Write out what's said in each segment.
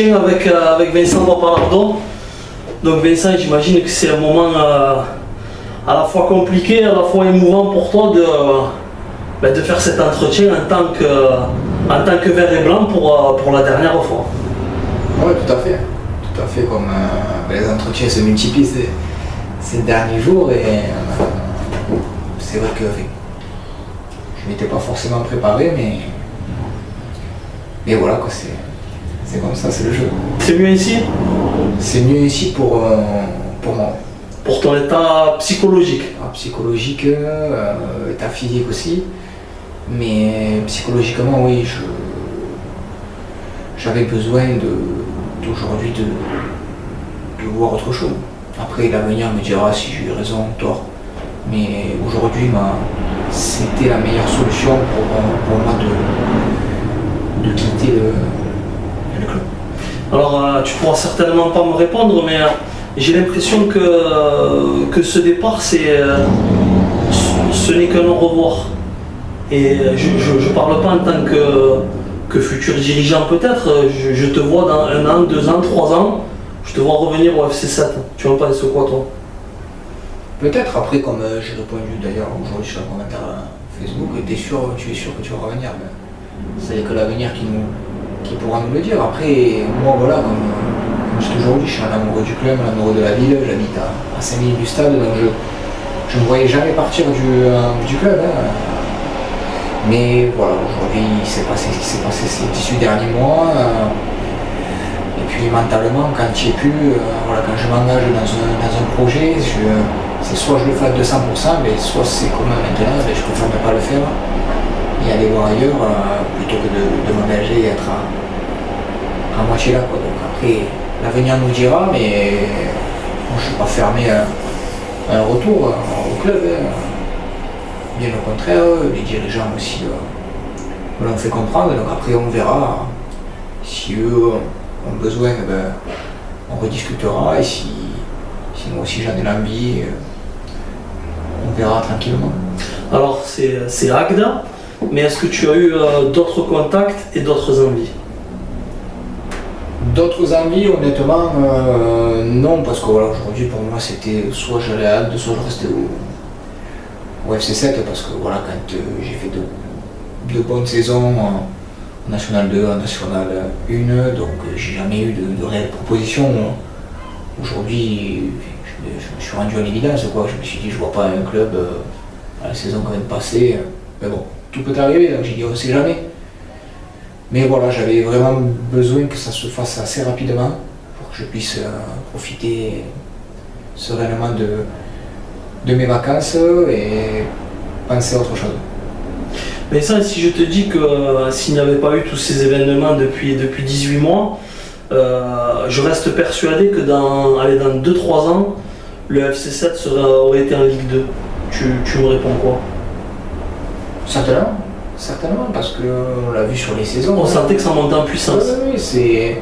Avec Vincent Papalardo. Donc Vincent, j'imagine que c'est un moment à la fois compliqué, à la fois émouvant pour toi de faire cet entretien en tant que vert et blanc pour la dernière fois. Oui, tout à fait. Tout à fait, comme les entretiens se multiplient ces derniers jours et c'est vrai que je m'étais pas forcément préparé, mais voilà quoi, c'est comme ça, c'est le jeu. C'est mieux ici? C'est mieux ici pour moi. Pour ton état psychologique? Psychologique, état physique aussi, mais psychologiquement oui, j'avais besoin d'aujourd'hui de voir autre chose. Après l'avenir me dira si j'ai eu raison ou tort, mais aujourd'hui c'était la meilleure solution pour moi de quitter le club. Alors tu pourras certainement pas me répondre, mais j'ai l'impression que ce départ ce n'est qu'un au revoir. Et je parle pas en tant que futur dirigeant peut-être, je te vois dans 1 an, 2 ans, 3 ans, je te vois revenir au FC 7. Tu en penses quoi toi? Peut-être, après comme j'ai répondu d'ailleurs aujourd'hui sur un commentaire Facebook, tu es sûr que tu vas revenir. C'est que l'avenir qui pourra nous le dire. Après, moi voilà, comme je dis aujourd'hui, je suis un amoureux du club, un amoureux de la ville, j'habite à 5 minutes du stade, donc je ne voyais jamais partir du club. Mais voilà, aujourd'hui il s'est passé ce qui s'est passé ces 18 derniers mois. Et puis mentalement, quand tu es plus, quand je m'engage dans un projet, c'est soit je le fais à 200%, mais soit c'est comme maintenant, je préfère ne pas le faire et aller voir ailleurs plutôt que de m'engager et être à moitié là. Quoi. Donc après, l'avenir nous dira, mais moi, je ne suis pas fermé à un retour au club. Bien au contraire, les dirigeants aussi me l'ont fait comprendre, donc après on verra si eux ont besoin, on rediscutera, et si moi aussi j'en ai l'envie, on verra tranquillement. Alors c'est Agda, mais est-ce que tu as eu d'autres contacts et d'autres envies? D'autres envies, honnêtement, non, parce que voilà, aujourd'hui pour moi c'était soit j'allais à Agde, soit je restais au FC 7, parce que voilà, quand j'ai fait de bonnes saisons en National 2, en National 1, donc j'ai jamais eu de réelle proposition. Aujourd'hui, je me suis rendu en évidence, quoi. Je me suis dit, je vois pas un club à la saison quand même passée, mais bon, tout peut arriver, donc j'ai dit, on sait jamais. Mais voilà, j'avais vraiment besoin que ça se fasse assez rapidement pour que je puisse profiter sereinement de mes vacances et penser à autre chose. Mais ça, si je te dis que s'il n'y avait pas eu tous ces événements depuis 18 mois, je reste persuadé que dans 2-3 ans, le FC 7 aurait été en Ligue 2. Tu me réponds quoi? Certainement, parce qu'on l'a vu sur les saisons. On sentait que ça montait en puissance. Oui,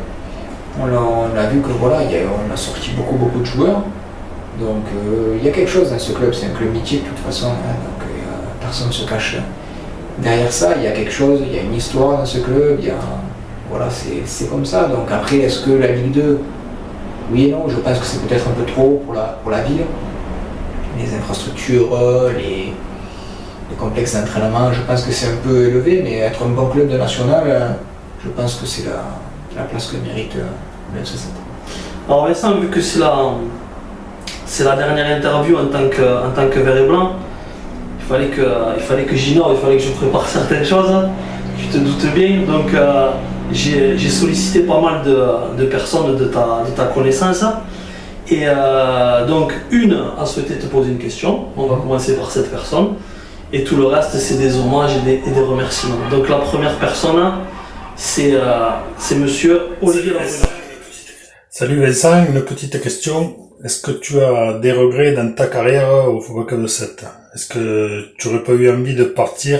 on a vu que voilà, on a sorti beaucoup de joueurs. Donc il y a quelque chose dans ce club, c'est un club mythique de toute façon, donc personne ne se cache derrière ça, il y a quelque chose, il y a une histoire dans ce club, voilà, c'est comme ça. Donc après, est-ce que la Ligue 2, oui et non, je pense que c'est peut-être un peu trop pour la ville. Les infrastructures, les complexes d'entraînement, je pense que c'est un peu élevé, mais être un bon club de national, je pense que c'est la place que mérite le FC 7. Alors Vincent, vu que c'est la dernière interview en tant que vert et blanc, il fallait que j'innove, il fallait que je prépare certaines choses, tu te doutes bien, donc j'ai sollicité pas mal de personnes de ta connaissance, et donc une a souhaité te poser une question, on va commencer par cette personne, et tout le reste c'est des hommages et des remerciements. Donc la première personne, c'est monsieur Olivier Labrune. Salut Vincent, une petite question. Est-ce que tu as des regrets dans ta carrière au Football Club 7? Est-ce que tu n'aurais pas eu envie de partir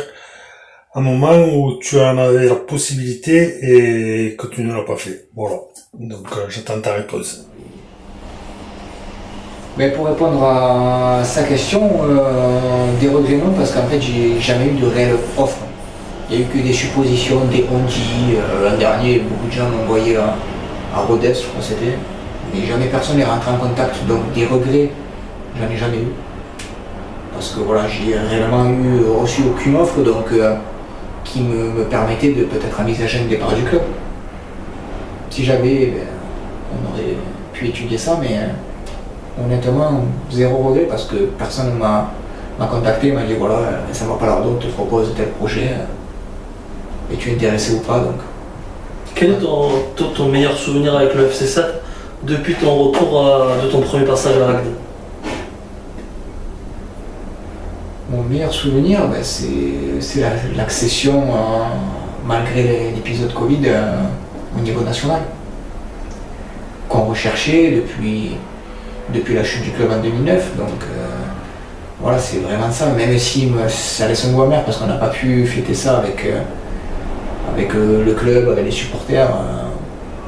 à un moment où tu en avais la possibilité et que tu ne l'as pas fait? Voilà. Donc j'attends ta réponse. Mais pour répondre à sa question, des regrets non, parce qu'en fait j'ai jamais eu de réelle offre. Il n'y a eu que des suppositions, des on-dit. L'an dernier, beaucoup de gens m'ont envoyé à Rodez, je crois que c'était. Mais jamais personne n'est rentré en contact, donc des regrets, j'en ai jamais eu. Parce que voilà, j'ai réellement reçu aucune offre donc, qui me permettait de peut-être envisager un départ du club. Si j'avais, on aurait pu étudier ça, mais honnêtement, zéro regret parce que personne ne m'a contacté, m'a dit voilà, ça va pas l'Ardo, te propose tel projet, es-tu intéressé ou pas donc. Quel est ton meilleur souvenir avec le FC7 depuis ton retour de ton premier passage à Agde? Mon meilleur souvenir, c'est l'accession, malgré l'épisode Covid, au niveau national, qu'on recherchait depuis la chute du club en 2009. Donc voilà, c'est vraiment ça, même si ça laisse un goût amer parce qu'on n'a pas pu fêter ça avec le club, avec les supporters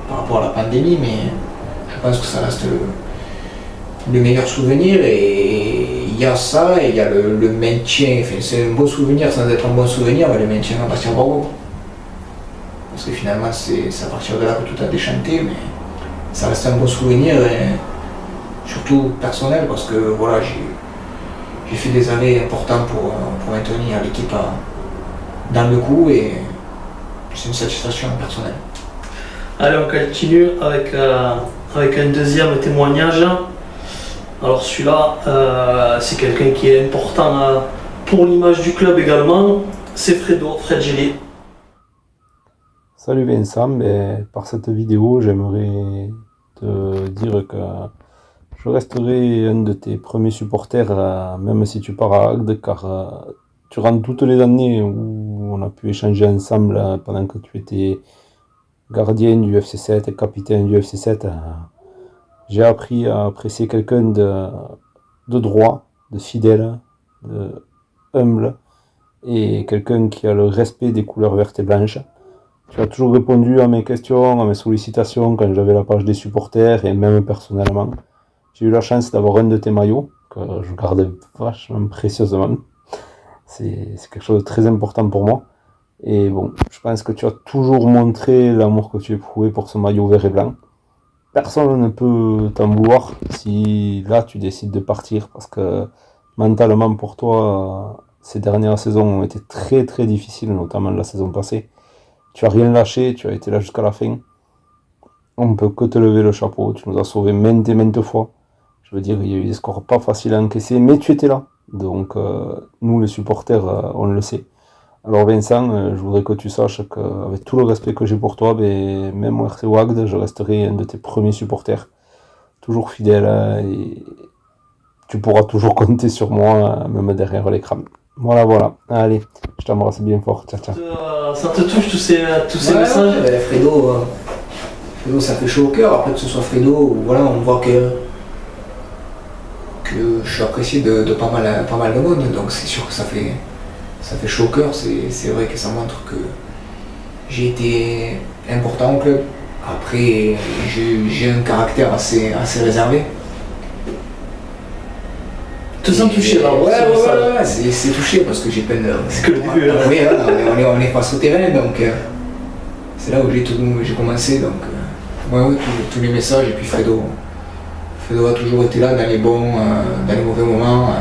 par rapport à la pandémie, mais je pense que ça reste le meilleur souvenir. Et il y a ça et il y a le maintien. Enfin, c'est un bon souvenir sans être un bon souvenir, mais le maintien à Bastien Borgo. Parce que finalement, c'est à partir de là que tout a déchanté, mais ça reste un bon souvenir et surtout personnel parce que voilà, j'ai fait des années importantes pour maintenir l'équipe dans le coup et c'est une satisfaction personnelle. Allez, on continue avec un deuxième témoignage. Alors celui-là, c'est quelqu'un qui est important pour l'image du club également, c'est Fred Gélier. Salut Vincent, par cette vidéo j'aimerais te dire que je resterai un de tes premiers supporters, même si tu pars à Agde, car durant toutes les années où on a pu échanger ensemble pendant que tu étais gardien du FC7 et capitaine du FC7, j'ai appris à apprécier quelqu'un de droit, de fidèle, de humble et quelqu'un qui a le respect des couleurs vertes et blanches. Tu as toujours répondu à mes questions, à mes sollicitations quand j'avais la page des supporters et même personnellement. J'ai eu la chance d'avoir un de tes maillots que je garde vachement précieusement. C'est quelque chose de très important pour moi. Et bon, je pense que tu as toujours montré l'amour que tu éprouvais pour ce maillot vert et blanc. Personne ne peut t'en vouloir si là tu décides de partir parce que mentalement pour toi, ces dernières saisons ont été très très difficiles, notamment la saison passée. Tu as rien lâché, tu as été là jusqu'à la fin. On ne peut que te lever le chapeau, tu nous as sauvés maintes et maintes fois. Je veux dire, il y a eu des scores pas faciles à encaisser, mais tu étais là. Donc nous les supporters, on le sait. Alors Vincent, je voudrais que tu saches qu'avec tout le respect que j'ai pour toi, même au RC Agde, je resterai un de tes premiers supporters. Toujours fidèle et tu pourras toujours compter sur moi, même derrière l'écran. Voilà. Allez, je t'embrasse bien fort. Ciao. Ça te touche tous ces messages? Fredo, ça fait chaud au cœur. Après que ce soit Fredo, voilà, on voit que je suis apprécié de pas mal de monde. Donc c'est sûr que ça fait chaud au cœur. C'est vrai que ça montre que j'ai été important au club. Après, j'ai un caractère assez réservé. Tu te sens touché là? Ouais, c'est touché parce que j'ai peine de... C'est que le début. Oui, on est face au terrain, donc c'est là où j'ai commencé. Donc tous les messages, et puis Fredo a toujours été là dans les bons, dans les mauvais moments,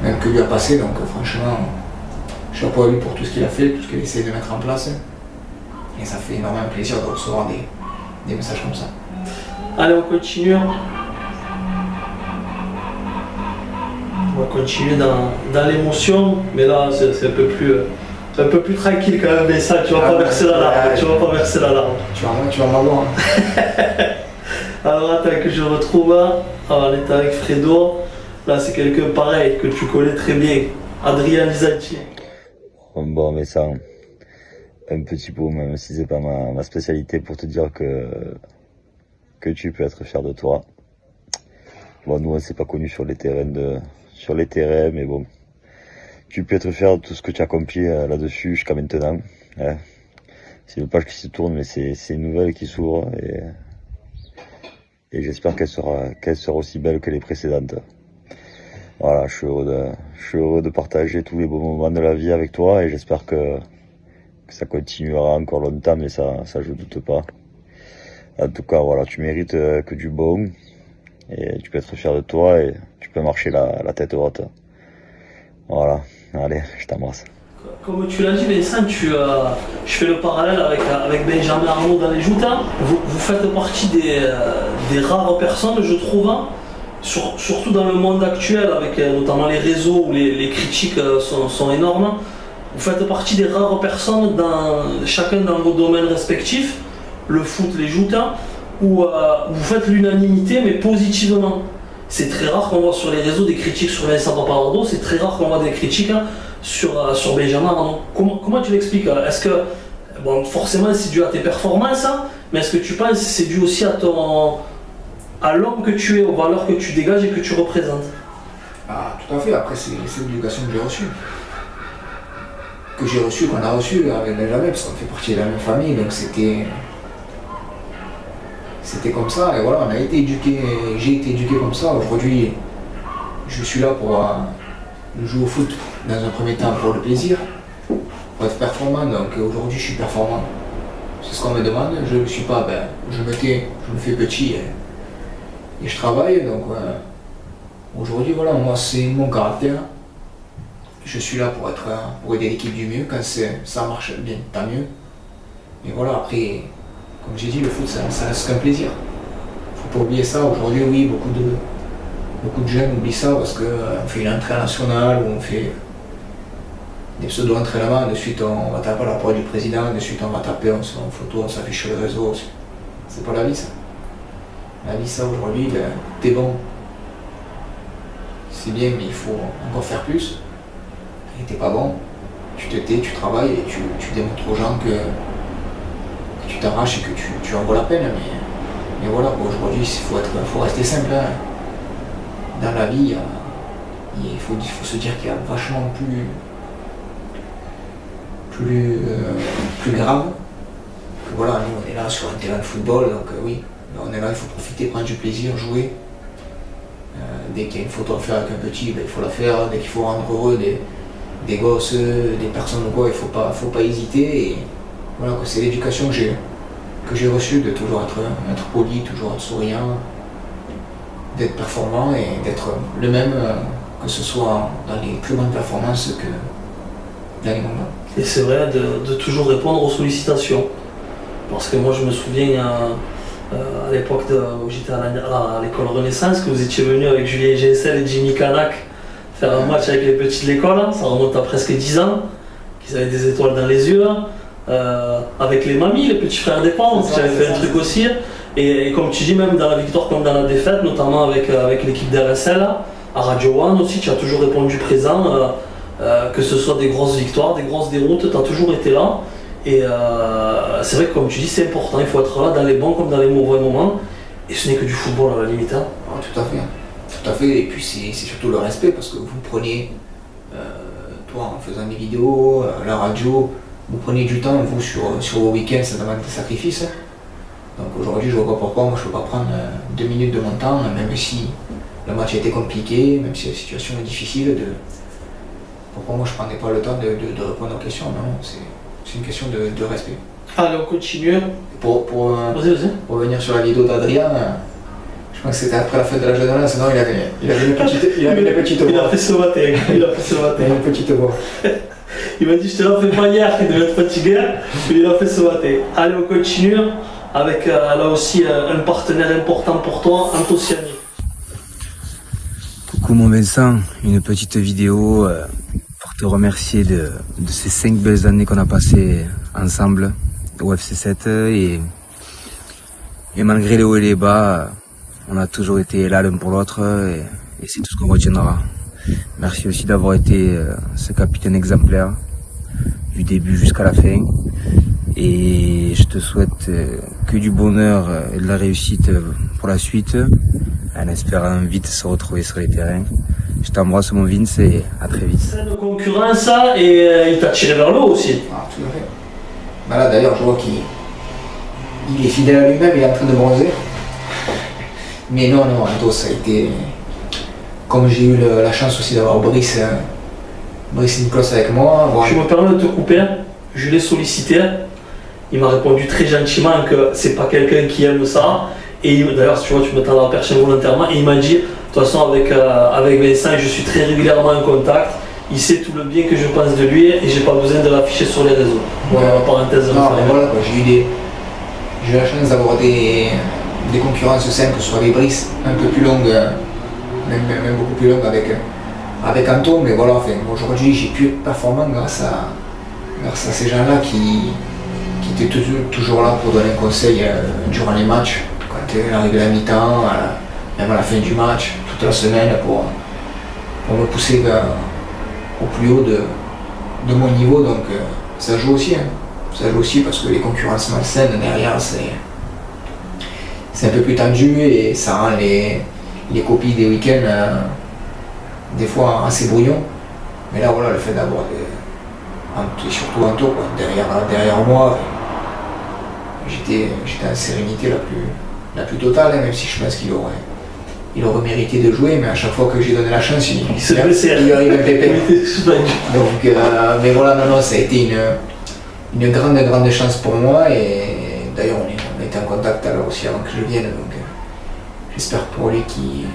même que lui a passé. Donc franchement, chapeau à lui pour tout ce qu'il a fait, tout ce qu'il essaie de mettre en place. Et ça fait énormément plaisir de recevoir des messages comme ça. Allez, on continue. On va continuer dans l'émotion, mais là c'est un peu plus tranquille quand même, mais ça tu vas pas verser la larme. Tu vas m'avoir. Alors attends que je retrouve, on est avec Fredo, là c'est quelqu'un pareil que tu connais très bien, Adrien Lisanti. Bon mais ça, un petit peu, même si c'est pas ma spécialité, pour te dire que tu peux être fier de toi. Bon, nous on s'est pas connus sur les terrains, mais bon, tu peux être fier de tout ce que tu as accompli là-dessus jusqu'à maintenant. Hein. C'est une page qui se tourne, mais c'est une nouvelle qui s'ouvre et j'espère qu'elle sera aussi belle que les précédentes. Voilà, je suis heureux de partager tous les beaux moments de la vie avec toi et j'espère que ça continuera encore longtemps, mais ça je doute pas. En tout cas, voilà, tu mérites que du bon. Et tu peux être fier de toi et tu peux marcher la tête haute. Voilà, allez, je t'embrasse. Comme tu l'as dit, Vincent, je fais le parallèle avec Benjamin Arnaud dans les joutes. Vous faites partie des rares personnes, je trouve, surtout dans le monde actuel, avec notamment les réseaux où les critiques sont énormes. Vous faites partie des rares personnes, chacun dans vos domaines respectifs, le foot, les joutes, où vous faites l'unanimité, mais positivement. C'est très rare qu'on voit sur les réseaux des critiques sur Vincent Papalardo, c'est très rare qu'on voit des critiques sur Benjamin Arnaud. Comment tu l'expliques? Est-ce que, bon, forcément c'est dû à tes performances, mais est-ce que tu penses que c'est dû aussi à l'homme que tu es, aux valeurs que tu dégages et que tu représentes? Ah, tout à fait, après c'est l'éducation que j'ai reçue. Qu'on a reçue avec Benjamin, parce qu'on fait partie de la même famille, donc c'était comme ça, et voilà, on a été éduqué, j'ai été éduqué comme ça. Aujourd'hui, je suis là pour jouer au foot dans un premier temps pour le plaisir, pour être performant, donc aujourd'hui je suis performant. C'est ce qu'on me demande, je ne suis pas, je me fais petit et je travaille, donc aujourd'hui voilà, moi c'est mon caractère. Je suis là pour aider l'équipe du mieux, quand ça marche bien, tant mieux. Mais voilà, après, comme j'ai dit, le foot ça reste qu'un plaisir. Faut pas oublier ça, aujourd'hui oui, beaucoup de jeunes oublient ça parce qu'on fait une entrée nationale ou on fait des pseudo-entraînements, de suite on va taper à la porte du président, de suite on va taper, on se met en photo, on s'affiche sur les réseaux. C'est pas la vie ça. La vie ça aujourd'hui, t'es bon. C'est bien mais il faut encore faire plus. Et t'es pas bon, tu te tais, tu travailles et tu démontres aux gens que tu t'arraches et que tu en vaut la peine. Mais voilà, aujourd'hui il faut rester simple. Dans la vie, il faut se dire qu'il y a vachement plus grave. Que voilà, nous on est là sur un terrain de football, donc oui, on est là, il faut profiter, prendre du plaisir, jouer. Dès qu'il y a une photo à faire avec un petit, il faut la faire. Dès qu'il faut rendre heureux des gosses, des personnes ou quoi, il faut pas hésiter. Et voilà, c'est l'éducation que j'ai reçue, de toujours être poli, toujours être souriant, d'être performant et d'être le même, que ce soit dans les plus bonnes performances que dans les moments. Et c'est vrai de toujours répondre aux sollicitations. Parce que moi je me souviens à l'époque où j'étais à l'école Renaissance, que vous étiez venu avec Julien Gessel et Jimmy Canac faire un match avec les petits de l'école, ça remonte à presque 10 ans, qu'ils avaient des étoiles dans les yeux, avec les mamies, les petits frères des parents, j'avais fait un truc aussi. Et comme tu dis, même dans la victoire comme dans la défaite, notamment avec l'équipe d'RSL, à Radio One aussi, tu as toujours répondu présent, que ce soit des grosses victoires, des grosses déroutes, tu as toujours été là. Et c'est vrai que comme tu dis, c'est important, il faut être là dans les bons comme dans les mauvais moments. Et ce n'est que du football à la limite. Hein. Ah, tout à fait. Et puis c'est surtout le respect, parce que vous prenez, toi en faisant des vidéos, la radio, vous prenez du temps, vous sur vos week-ends, ça demande des sacrifices. Donc aujourd'hui, je vois pas pourquoi moi je peux pas prendre 2 minutes de mon temps, même si le match a été compliqué, même si la situation est difficile, pourquoi moi je prendrais pas le temps de répondre aux questions. Non, c'est une question de respect. Allez, on continue. Pour revenir sur la vidéo d'Adrien, je pense que c'était après la fête de la jeunesse, non, il avait une petite voix. Il a fait ce matin. Une petite voix. Il m'a dit, je te l'ai fait pas hier, il devait être fatigué, mais il a fait ce matin. Allez, on continue avec là aussi un partenaire important pour toi, Antociani. Coucou mon Vincent, une petite vidéo pour te remercier de ces 5 belles années qu'on a passées ensemble au FC7 et malgré les hauts et les bas, on a toujours été là l'un pour l'autre et c'est tout ce qu'on retiendra. Merci aussi d'avoir été ce capitaine exemplaire du début jusqu'à la fin et je te souhaite que du bonheur et de la réussite pour la suite en espérant vite se retrouver sur les terrains. Je t'embrasse mon Vince et à très vite. C'est de concurrence et il t'a tiré vers le haut aussi. Ah, tout à fait. Bah là d'ailleurs je vois qu'il est fidèle à lui-même, il est en train de bronzer. Mais non, Anto, ça a été... Comme j'ai eu la chance aussi d'avoir Brice Nicolas avec moi. Je me permets de te couper, je l'ai sollicité il m'a répondu très gentiment que c'est pas quelqu'un qui aime ça. Et d'ailleurs, tu vois, tu me tends la perche involontairement. Et il m'a dit, de toute façon, avec Vincent, je suis très régulièrement en contact. Il sait tout le bien que je pense de lui et j'ai pas besoin de l'afficher sur les réseaux. Parenthèse. Non, mais voilà, quoi, j'ai eu la chance d'avoir des concurrences saines, que ce soit des brises un peu plus longues, même beaucoup plus longues avec Anto, mais voilà, enfin, aujourd'hui j'ai pu être performant grâce à ces gens-là qui étaient toujours là pour donner un conseil durant les matchs, quand il arrivait la mi-temps, même à la fin du match, toute la semaine pour me pousser au plus haut de mon niveau, donc ça joue aussi. Hein. Ça joue aussi parce que les concurrences malsaines derrière, c'est un peu plus tendu et ça rend les copies des week-ends des fois assez brouillons. Mais là, voilà, le fait d'avoir et surtout Anto, quoi, derrière moi, j'étais en sérénité la plus totale, hein, même si je pense qu'il aurait mérité de jouer, mais à chaque fois que j'ai donné la chance, il lui arrive un pépin. Donc, mais voilà, non, ça a été une grande chance pour moi, et d'ailleurs on était en contact alors aussi avant que je vienne, donc j'espère pour lui qu'il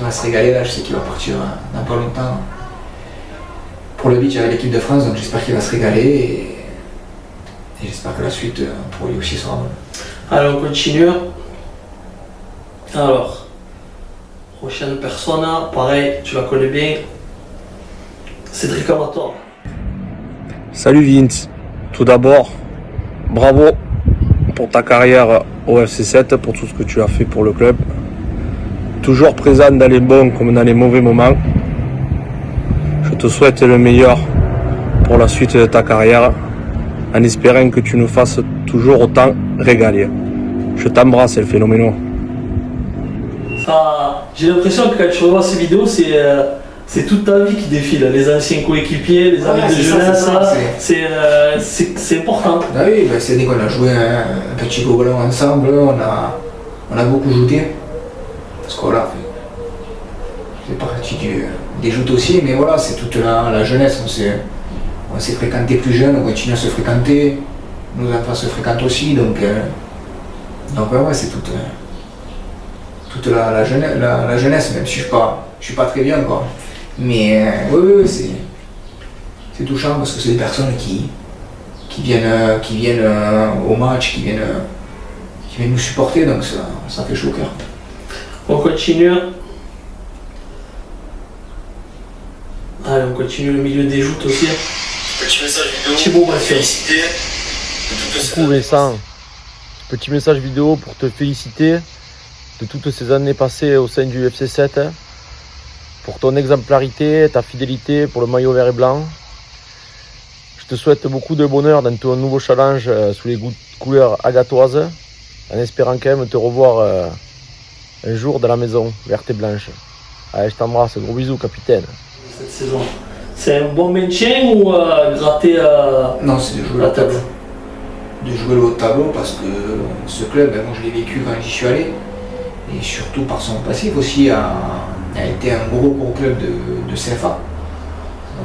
va se régaler. Là, je sais qu'il va partir dans pas longtemps pour le beach avec l'équipe de France, donc j'espère qu'il va se régaler et j'espère que la suite pour lui aussi sera bonne. Alors on continue. Alors, prochaine personne, pareil, tu la connais bien, Cédric Amator. Salut Vince, tout d'abord, bravo pour ta carrière au FC7, pour tout ce que tu as fait pour le club. Toujours présent dans les bons comme dans les mauvais moments. Je te souhaite le meilleur pour la suite de ta carrière, en espérant que tu nous fasses toujours autant régaler. Je t'embrasse, El Phénoméno. J'ai l'impression que quand tu revois ces vidéos, c'est toute ta vie qui défile. Les anciens coéquipiers, les amis de jeunesse, c'est important. Ah oui, c'est dès qu'on a joué un petit gobelin ensemble, on a beaucoup joué. Parce que voilà, c'est partie des joutes aussi, mais voilà, c'est toute la jeunesse. On s'est fréquenté plus jeune, on continue à se fréquenter. Nos enfants se fréquentent aussi, donc ouais, c'est toute la jeunesse, même si je suis pas très bien, quoi. Mais oui, c'est touchant parce que c'est des personnes qui viennent au match, qui viennent nous supporter, donc ça fait chaud au cœur. On continue. Allez, on continue le milieu des joutes aussi. Petit message vidéo Thibaut pour te Massieu. féliciter. Coucou Vincent, petit message vidéo pour te féliciter de toutes ces années passées au sein du FC7, pour ton exemplarité, ta fidélité pour le maillot vert et blanc. Je te souhaite beaucoup de bonheur dans ton nouveau challenge sous les couleurs agatoises, en espérant quand même te revoir un jour dans la maison verte et blanche. Allez, je t'embrasse, gros bisous capitaine. Cette saison, c'est un bon maintien ou gratter Non, c'est de jouer la le tableau. tête? De jouer le haut de tableau parce que ce club, moi je l'ai vécu quand j'y suis allé, et surtout par son passif aussi, a été un gros club de CFA,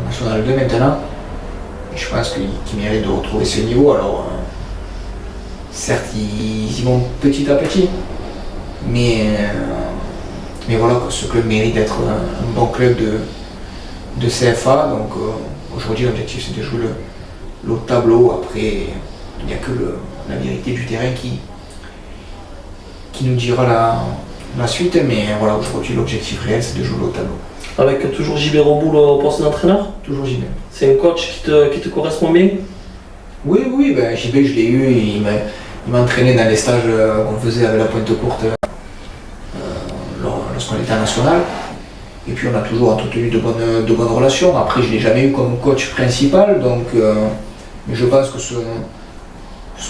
National 2 maintenant. Et je pense qu'il mérite de retrouver ce niveau. Alors, certes, ils y vont petit à petit, mais voilà, ce club mérite d'être un bon club de CFA. Donc aujourd'hui, l'objectif c'est de jouer le haut de tableau. Après, il n'y a que la vérité du terrain qui nous dira la suite, mais voilà, aujourd'hui l'objectif réel c'est de jouer le haut tableau. Avec toujours JB Roboul au poste d'entraîneur? Toujours JB. C'est un coach qui te correspond bien? Oui, ben, JB je l'ai eu, il m'a entraîné dans les stages qu'on faisait avec la pointe courte lorsqu'on était en national. Et puis on a toujours entretenu de bonnes relations. Après je ne l'ai jamais eu comme coach principal, donc mais je pense que son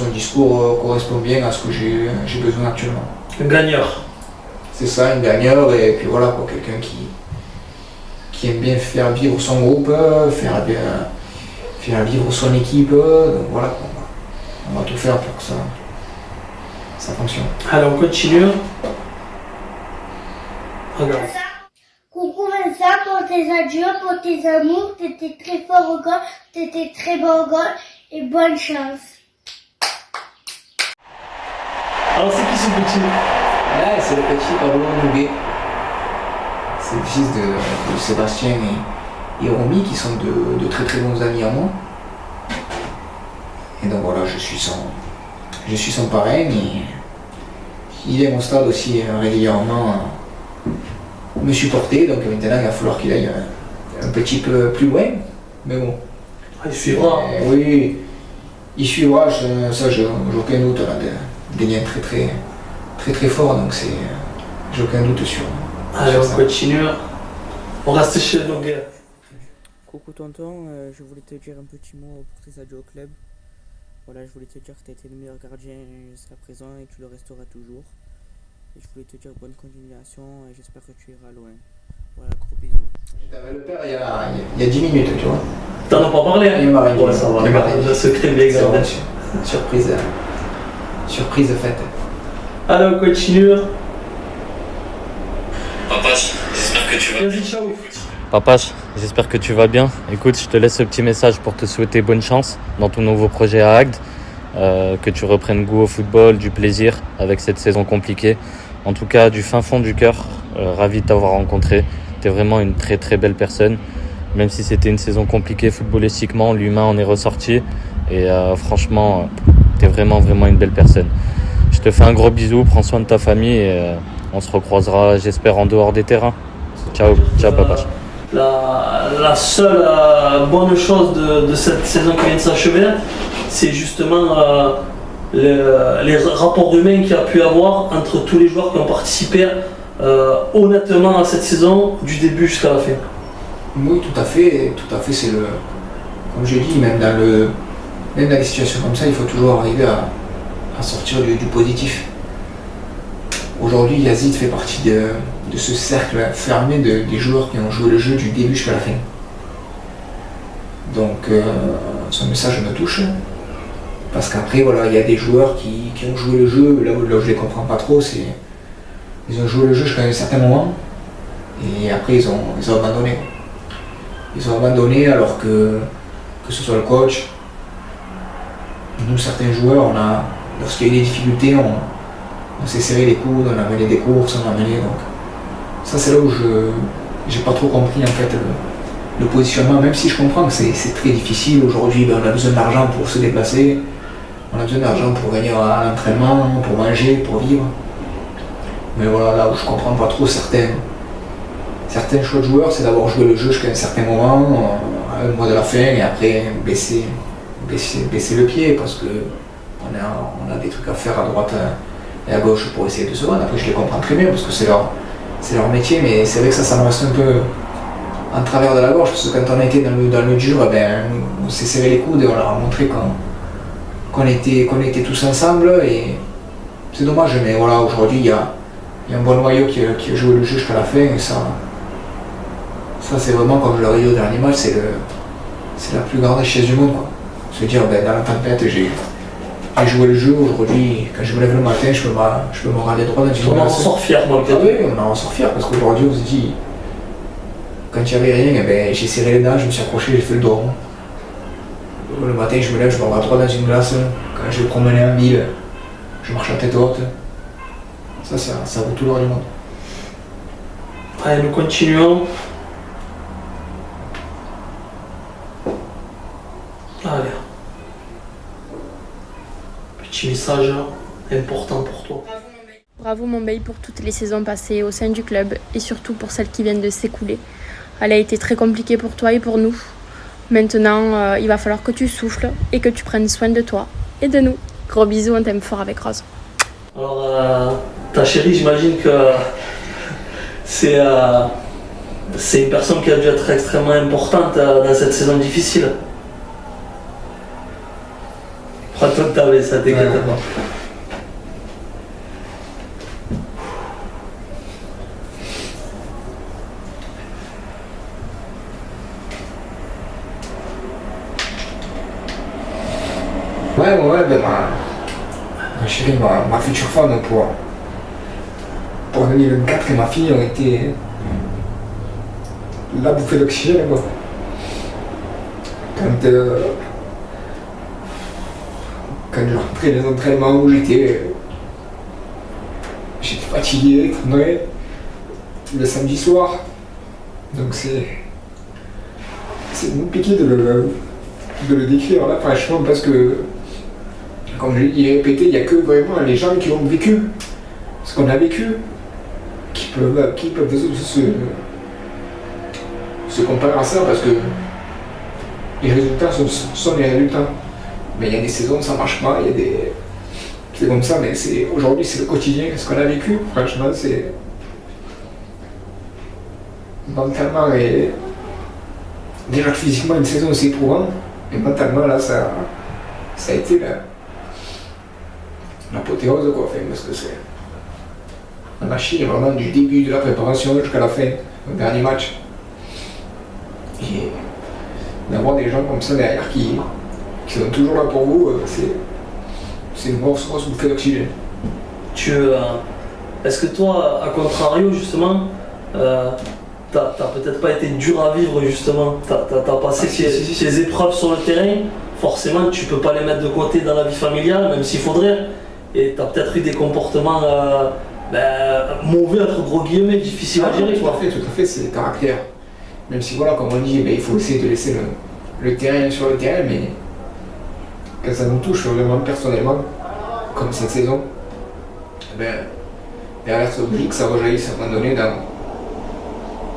discours correspond bien à ce que j'ai besoin actuellement. Un gagneur. C'est ça, un gagneur, et puis voilà, quoi, quelqu'un qui aime bien faire vivre son groupe, faire vivre son équipe, donc voilà, quoi, on va tout faire pour que ça fonctionne. Allez, on continue. Regarde. Coucou Vincent, pour tes adieux, pour tes amours, t'étais très fort au goal, t'étais très bon au goal, et bonne chance. Alors c'est qui ce petit? Ouais, c'est le petit Pablo Noguet. C'est le fils de Sébastien et Romy qui sont de très très bons amis à moi. Et donc voilà, je suis son parrain et il vient au stade aussi régulièrement me supporter. Donc maintenant il va falloir qu'il aille un petit peu plus loin. Mais bon. Il suivra. Oui, il suivra, ça j'ai aucun doute. On a des liens très très forts, donc j'ai aucun doute sur. Allez, on continue. On reste chez nos gars. Coucou tonton, je voulais te dire un petit mot pour tes adieux au club. Voilà, je voulais te dire que tu as été le meilleur gardien jusqu'à présent et que tu le resteras toujours. Et je voulais te dire bonne continuation et j'espère que tu iras loin. Voilà, gros bisous. J'avais le père il y a 10 minutes, tu vois. T'en as pas parlé, hein? Il m'a rien dit. Ouais, ça va, le secret bien gardé. Surprise faite. Allez, on continue. Papache, j'espère que tu vas bien. Vas-y, ciao. Papache, j'espère que tu vas bien. Écoute, je te laisse ce petit message pour te souhaiter bonne chance dans ton nouveau projet à Agde. Que tu reprennes goût au football, du plaisir avec cette saison compliquée. En tout cas, du fin fond du cœur, ravi de t'avoir rencontré. T'es vraiment une très très belle personne. Même si c'était une saison compliquée footballistiquement, l'humain en est ressorti. Et franchement, t'es vraiment vraiment une belle personne. Je te fais un gros bisou, prends soin de ta famille et on se recroisera, j'espère, en dehors des terrains. Ciao, ciao Papache. La seule bonne chose de cette saison qui vient de s'achever, c'est justement les rapports humains qu'il y a pu avoir entre tous les joueurs qui ont participé honnêtement à cette saison, du début jusqu'à la fin. Oui, tout à fait, c'est le. Comme je dis, même dans les situations comme ça, il faut toujours arriver à sortir du positif. Aujourd'hui, Yazid fait partie de ce cercle fermé des joueurs qui ont joué le jeu du début jusqu'à la fin. Donc, son message me touche. Parce qu'après, voilà, il y a des joueurs qui ont joué le jeu, là où je les comprends pas trop, c'est. Ils ont joué le jeu jusqu'à un certain moment, et après ils ont abandonné. Ils ont abandonné alors que ce soit le coach, nous certains joueurs, lorsqu'il y a eu des difficultés, on s'est serré les coudes, on a mené des courses, on a mené donc. Ça c'est là où j'ai pas trop compris en fait le positionnement, même si je comprends que c'est très difficile. Aujourd'hui, on a besoin d'argent pour se déplacer, on a besoin d'argent pour venir à l'entraînement, pour manger, pour vivre. Mais voilà, là où je comprends pas trop certains choix de joueurs, c'est d'avoir joué le jeu jusqu'à un certain moment, à un mois de la fin, et après baisser le pied, parce que on a des trucs à faire à droite et à gauche pour essayer de se vendre. Après je les comprends très bien, parce que c'est leur métier, mais c'est vrai que ça me reste un peu en travers de la gorge, parce que quand on a été dans le dur, on s'est serré les coudes et on leur a montré qu'on était tous ensemble, et c'est dommage, mais voilà, aujourd'hui il y a un bon noyau qui a joué le jeu jusqu'à la fin, et ça c'est vraiment, comme je l'ai dit au dernier match, c'est la plus grande richesse du monde, quoi. Se dire, dans la tempête, j'ai joué le jeu. Aujourd'hui, quand je me lève le matin, je peux me râler droit dans une glace. On en sort fier, moi. Ah oui, on en sort fier, parce qu'aujourd'hui, on se dit, quand il n'y avait rien, j'ai serré les dents, je me suis accroché, j'ai fait le dos rond. Le matin, je me lève, je me râle droit dans une glace. Quand je vais promener en ville, je marche à tête haute. Ça vaut tout l'or du monde. Allez, nous continuons. Allez. Petit message important pour toi. Bravo Montbey pour toutes les saisons passées au sein du club et surtout pour celles qui viennent de s'écouler. Elle a été très compliquée pour toi et pour nous. Maintenant, il va falloir que tu souffles et que tu prennes soin de toi et de nous. Gros bisous, on t'aime fort avec Rose. Alors, ta chérie, j'imagine que c'est une personne qui a dû être extrêmement importante dans cette saison difficile. Prends-toi de ta veste, ça t'inquiète pas. Ouais, ma chérie, ma future femme pour 2024 et ma fille ont été la bouffée d'oxygène, quoi. Quand je rentrais dans les entraînements où j'étais j'étais fatigué, effondré, le samedi soir. Donc c'est compliqué de le décrire là, franchement, parce que, comme je l'ai répété, il n'y a que vraiment les gens qui ont vécu ce qu'on a vécu, qui peuvent se comparer à ça, parce que les résultats sont les résultats. Mais il y a des saisons, ça marche pas, il y a des... C'est comme ça, mais aujourd'hui c'est le quotidien, ce qu'on a vécu, franchement, c'est... Mentalement, et... déjà physiquement, une saison c'est éprouvant, et mentalement, là, ça a été l'apothéose, quoi, enfin, parce que c'est... La machine, vraiment, du début de la préparation jusqu'à la fin, le dernier match. Et d'avoir des gens comme ça derrière qui sont toujours là pour vous, c'est une grosse bouffée d'oxygène. Est-ce que toi, à contrario, justement, t'as peut-être pas été dur à vivre, justement, t'as passé ces épreuves sur le terrain, forcément tu peux pas les mettre de côté dans la vie familiale, même s'il faudrait, et t'as peut-être eu des comportements mauvais, entre gros guillemets, difficiles à gérer. Tout à fait, c'est le caractère. Même si, voilà, comme on dit, il faut essayer de laisser le terrain sur le terrain, mais quand ça nous touche vraiment personnellement, comme cette saison, derrière ce oblique, ça rejaillisse à un moment donné dans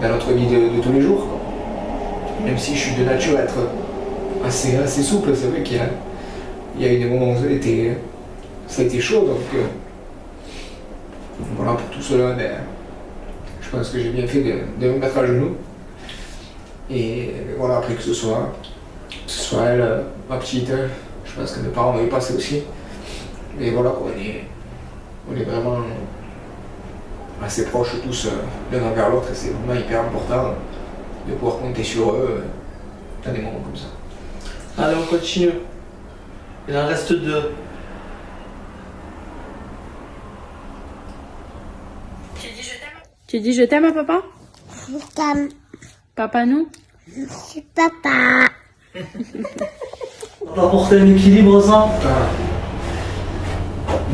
notre vie de tous les jours. Même si je suis de nature à être assez souple, c'est vrai qu'il y a eu des moments où ça a été chaud, donc voilà, pour tout cela, je pense que j'ai bien fait de me mettre à genoux. Et voilà, après que ce soit elle, ma petite, je pense que mes parents m'avaient passé aussi. Et voilà, on est vraiment assez proches tous l'un envers l'autre, et c'est vraiment hyper important de pouvoir compter sur eux dans des moments comme ça. Allez, on continue. Il en reste 2. Tu dis je t'aime à papa? Je t'aime. Papa nous? C'est papa. Ça t'a apporté un équilibre, ça?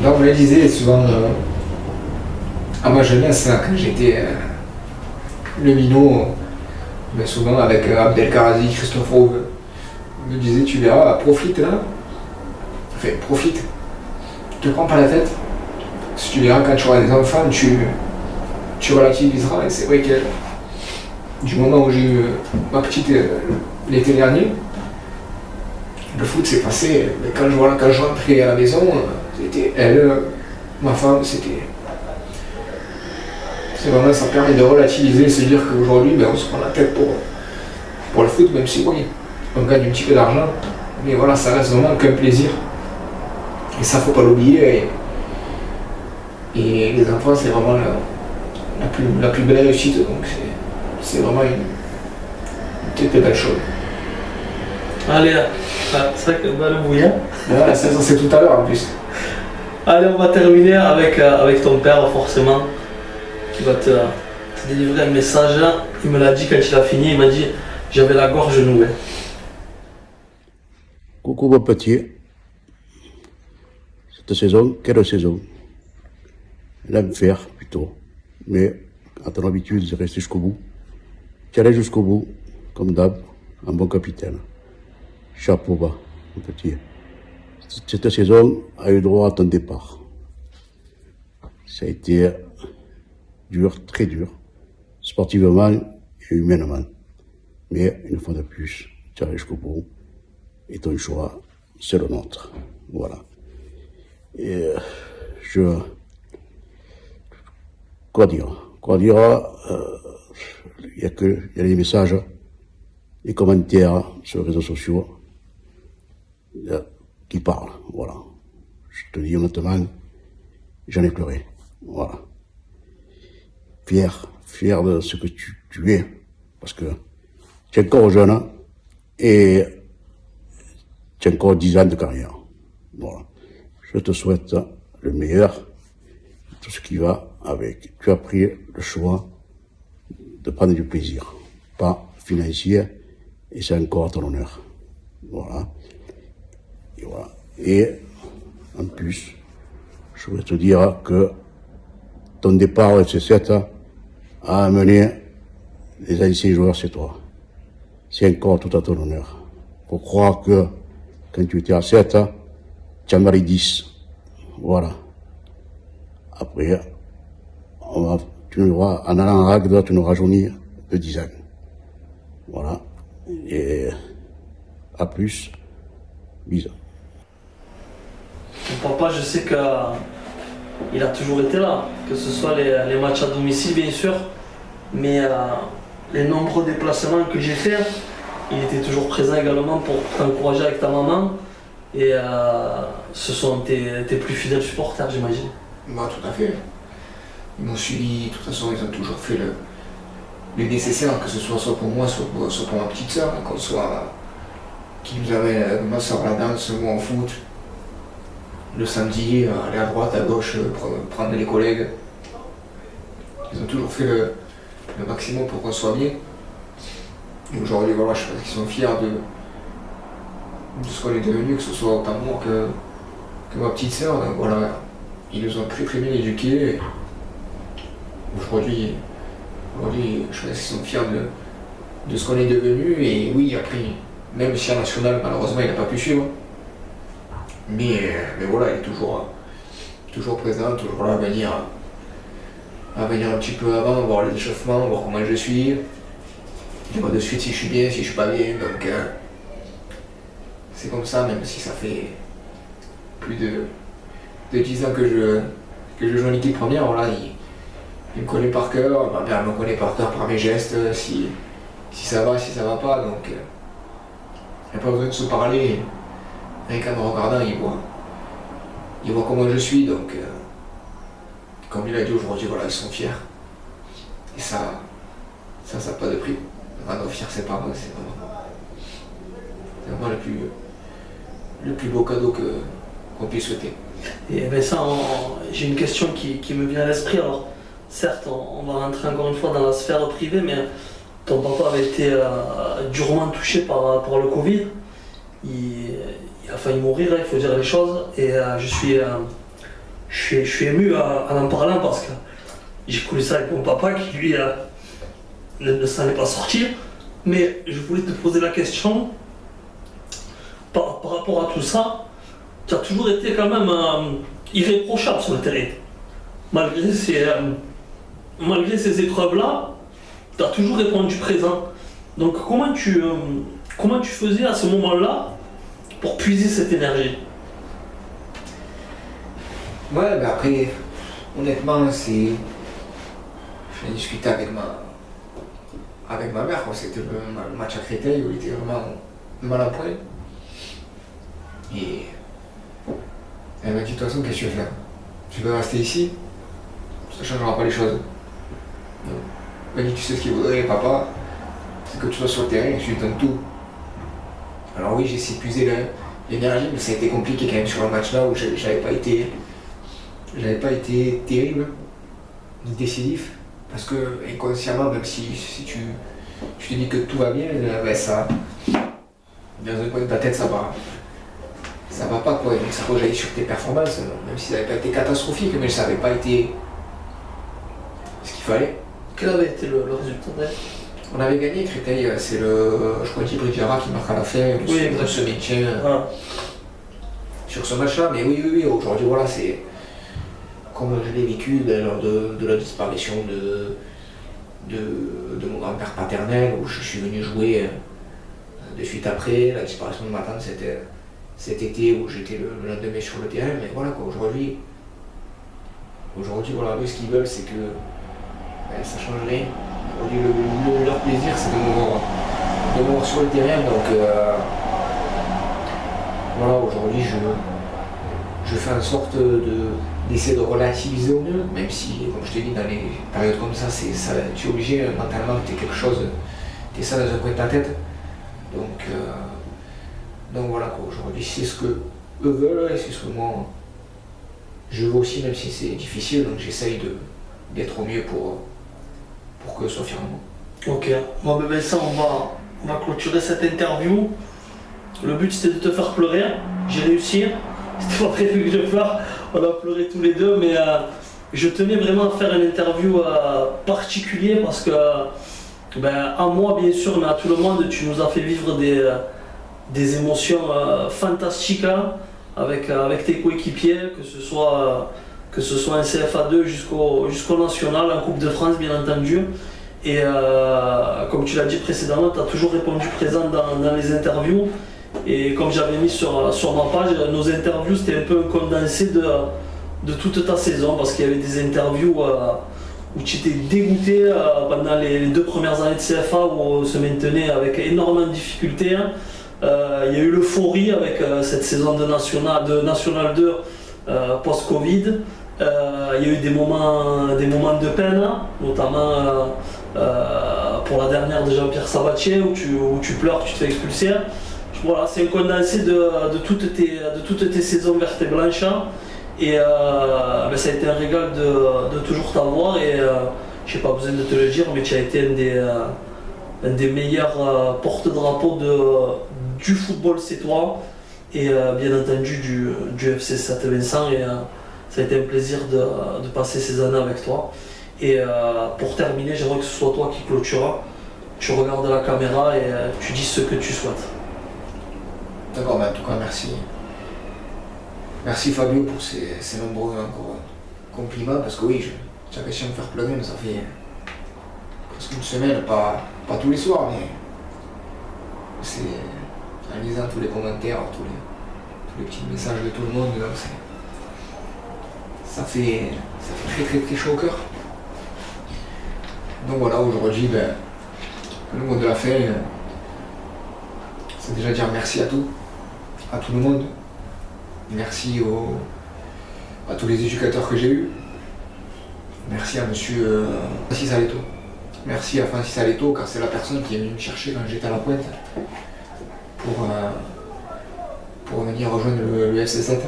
Donc, on le disait souvent à ma jeunesse, quand j'étais le minot, mais souvent avec Abdelkarazi, Christophe Rouve, me disait, tu verras, profite là. Enfin, profite. Ne te prends pas la tête. Si tu verras, quand tu auras des enfants, tu relativiseras. Et c'est vrai que du moment où j'ai eu ma petite l'été dernier, le foot s'est passé. Mais quand je rentrais à la maison, c'était elle, ma femme, c'était... C'est vraiment, ça permet de relativiser, se dire qu'aujourd'hui, on se prend la tête pour le foot, même si oui, on gagne un petit peu d'argent. Mais voilà, ça reste vraiment qu'un plaisir. Et ça, faut pas l'oublier. Et les enfants, c'est vraiment la plus belle réussite. Donc c'est vraiment une très belle chose. Allez, c'est vrai que le bouillon. Voilà, c'est tout à l'heure en plus. Allez, on va terminer avec ton père, forcément, qui va te délivrer un message. Il me l'a dit quand il a fini, il m'a dit j'avais la gorge nouée. Coucou mon petit. Cette saison, quelle saison? Elle aime faire plutôt, mais à ton habitude de rester jusqu'au bout. Tu allais jusqu'au bout, comme d'hab, un bon capitaine. Chapeau bas, mon petit. Cette saison a eu droit à ton départ. Ça a été dur, très dur, sportivement et humainement. Mais une fois de plus, tu allais jusqu'au bout. Et ton choix, c'est le nôtre. Voilà. Et quoi dire? Il y a les messages, les commentaires sur les réseaux sociaux qui parlent. Voilà. Je te dis honnêtement, j'en ai pleuré. Voilà. Fier de ce que tu es, parce que tu es encore jeune et tu as encore 10 ans de carrière. Voilà. Je te souhaite le meilleur, tout ce qui va avec. Tu as pris le choix de prendre du plaisir, pas financier, et c'est encore à ton honneur. Voilà. Et voilà. Et en plus, je voudrais te dire que ton départ au FC7 a amené les anciens joueurs chez toi. C'est encore tout à ton honneur. Faut croire que quand tu étais à 7, tu en avais 10. Voilà. Après, tu nous vois, en allant à Agde, tu nous rajeunis de 10 ans. Voilà. Et à plus, bisous. Mon papa, je sais qu'il a toujours été là, que ce soit les matchs à domicile bien sûr, mais les nombreux déplacements que j'ai faits, il était toujours présent également pour t'encourager avec ta maman. Et ce sont tes plus fidèles supporters, j'imagine. Bah, tout à fait. Ils m'ont suivi, de toute façon, ils ont toujours fait le nécessaire, que ce soit pour moi, soit pour ma petite soeur, qu'on soit qui nous avait ma soeur à la danse, moi en foot. Le samedi, aller à droite, à gauche, prendre les collègues. Ils ont toujours fait le maximum pour qu'on soit bien. Et aujourd'hui, voilà, je pense qu'ils sont fiers de ce qu'on est devenu, que ce soit autant moi que ma petite sœur. Donc voilà, ils nous ont très très bien éduqués. Aujourd'hui, je pense qu'ils sont fiers de ce qu'on est devenu. Et oui, après, même si en national, malheureusement, il n'a pas pu suivre. Mais voilà, il est toujours présent, toujours là à venir un petit peu avant, voir les échauffements, voir comment je suis. Je vois de suite si je suis bien, si je suis pas bien. Donc c'est comme ça, même si ça fait plus de 10 ans que je joue en équipe première. Voilà, il me connaît par cœur, ma mère me connaît par cœur par mes gestes, si ça va, si ça va pas. Donc il n'y a pas besoin de se parler. Rien qu'en me regardant, il voit comment je suis. Donc comme il a dit aujourd'hui, voilà, ils sont fiers. Et ça n'a pas de prix. Rendre fier ses parents, c'est vraiment le plus beau cadeau qu'on puisse souhaiter. Et Vincent, j'ai une question qui me vient à l'esprit. Alors, certes, on va rentrer encore une fois dans la sphère privée, mais ton papa avait été durement touché par le Covid. Il a failli mourir, il faut dire les choses. Et je suis ému en en parlant parce que j'ai connu ça avec mon papa qui, lui, ne s'en est pas sortir. Mais je voulais te poser la question par rapport à tout ça. Tu as toujours été quand même irréprochable sur le terrain. Malgré ces épreuves-là, tu as toujours répondu présent. Donc comment tu faisais à ce moment-là pour puiser cette énergie? Ouais, mais après, honnêtement, je discutais avec ma mère, c'était le match à Créteil où il était vraiment mal à point. Et elle m'a dit, de toute façon, qu'est-ce que tu veux faire? Tu veux rester ici? Ça ne changera pas les choses. Elle m'a dit, tu sais ce qu'il voudrait, papa, c'est que tu sois sur le terrain et que tu lui donnes tout. Alors oui, j'ai essayé de puiser l'énergie, mais ça a été compliqué quand même sur le match-là où j'avais pas été terrible, ni décisif. Parce que inconsciemment, même si tu te dis que tout va bien, ça, dans un coin de ta tête, ça va pas quoi. Donc ça rejaillit sur tes performances, même si ça n'avait pas été catastrophique, mais ça n'avait pas été ce qu'il fallait. Quel avait été le résultat? On avait gagné Créteil, c'est je crois Djibril Diarra qui marque à la fin, oui, se maintient sur ce match-là. Mais oui, aujourd'hui, voilà, c'est comme je l'ai vécu lors de la disparition de mon grand-père paternel, où je suis venu jouer de suite après. La disparition de ma tante, c'était cet été où j'étais le lendemain sur le terrain. Mais voilà quoi, aujourd'hui, voilà, eux, ce qu'ils veulent, c'est que ça change rien. Aujourd'hui, leur plaisir, c'est de me voir sur le terrain. Donc voilà, aujourd'hui, je fais en sorte d'essayer de relativiser au mieux, même si, comme je te dis, dans les périodes comme ça, tu es obligé mentalement, tu es quelque chose, tu es ça dans un coin de ta tête. Donc voilà quoi, aujourd'hui c'est ce que eux veulent et c'est ce que moi je veux aussi, même si c'est difficile, donc j'essaye d'être au mieux pour que ce soit fier de moi. Ok, bon ben ça on va clôturer cette interview. Le but c'était de te faire pleurer, j'ai réussi, c'était pas prévu que je pleure, on a pleuré tous les deux, mais je tenais vraiment à faire une interview particulière parce que, à moi bien sûr, mais à tout le monde, tu nous as fait vivre des émotions fantastiques hein, avec tes coéquipiers, que ce soit en CFA2 jusqu'au national, en Coupe de France bien entendu. Et comme tu l'as dit précédemment, tu as toujours répondu présent dans les interviews. Et comme j'avais mis sur ma page, nos interviews c'était un peu un condensé de toute ta saison parce qu'il y avait des interviews où tu étais dégoûté pendant les 2 premières années de CFA où on se maintenait avec énormément de difficultés. Hein. Il y a eu l'euphorie avec cette saison de National 2 post-Covid. Il y a eu des moments de peine, hein, notamment pour la dernière de Jean-Pierre Sabatier où tu pleures, tu te fais expulser. Voilà, c'est un condensé de toutes tes saisons vertes et blanches. Et ça a été un régal de toujours t'avoir et je n'ai pas besoin de te le dire, mais tu as été un des meilleurs porte-drapeaux du football sétois et bien entendu du FC 7 Vincent. Et ça a été un plaisir de passer ces années avec toi. Et pour terminer, j'aimerais que ce soit toi qui clôturera. Tu regardes la caméra et tu dis ce que tu souhaites. D'accord, en tout cas, merci. Merci Fabio pour ces nombreux encore compliments, parce que oui, tu as réussi à me faire pleurer, mais ça fait presque une semaine, pas tous les soirs, mais c'est en lisant tous les commentaires, tous les petits messages de tout le monde, donc ça fait très très très chaud au cœur. Donc voilà, aujourd'hui, le mot de la fin, c'est déjà dire merci à tout le monde. Merci à tous les éducateurs que j'ai eus. Merci à monsieur Francis Aleto. Merci à Francis Aleto car c'est la personne qui est venue me chercher quand j'étais à la pointe pour venir rejoindre le FC 7.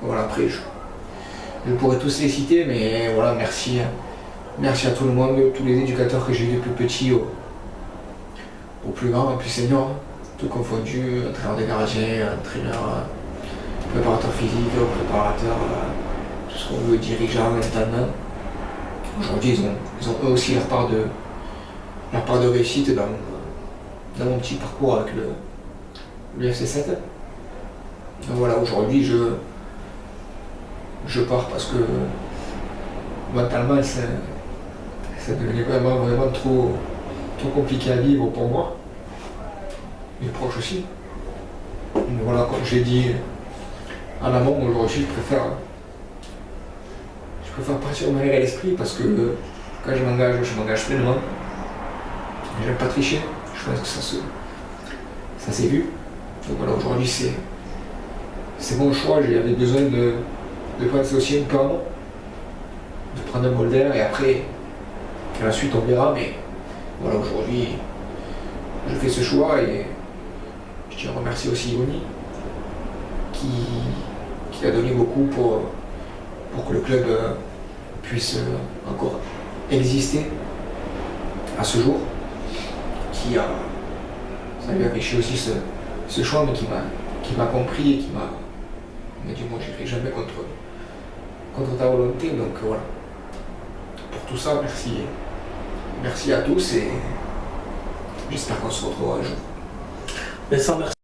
Voilà, après je pourrais tous les citer, mais voilà, merci à tout le monde, tous les éducateurs que j'ai eu depuis petit au plus grand, au plus senior, tout confondu, entraîneur des gardiens, entraîneur, préparateur physique, préparateur, tout ce qu'on veut, dirigeant, mentalement. Aujourd'hui, ils ont eux aussi leur part de réussite dans mon petit parcours avec le FC 7. Donc voilà, aujourd'hui, je pars parce que mentalement, ça devenait vraiment trop compliqué à vivre pour moi. Mes proches aussi. Mais voilà, comme j'ai dit en amont, aujourd'hui, je préfère partir au mauvais à l'esprit parce que quand je m'engage pleinement. J'aime pas tricher, je pense que ça s'est vu. Donc voilà, aujourd'hui, c'est mon choix, j'avais besoin de penser aussi un peu en amont, de prendre un bol d'air et après, à la suite, on verra, mais voilà, aujourd'hui, je fais ce choix et je tiens à remercier aussi Yoni qui a donné beaucoup pour que le club puisse encore exister à ce jour, ça lui a péché aussi ce choix, mais qui m'a compris et qui m'a dit moi j'irai jamais contre ta volonté, donc voilà. Pour tout ça, merci à tous et j'espère qu'on se retrouvera un jour. Mais ça, merci.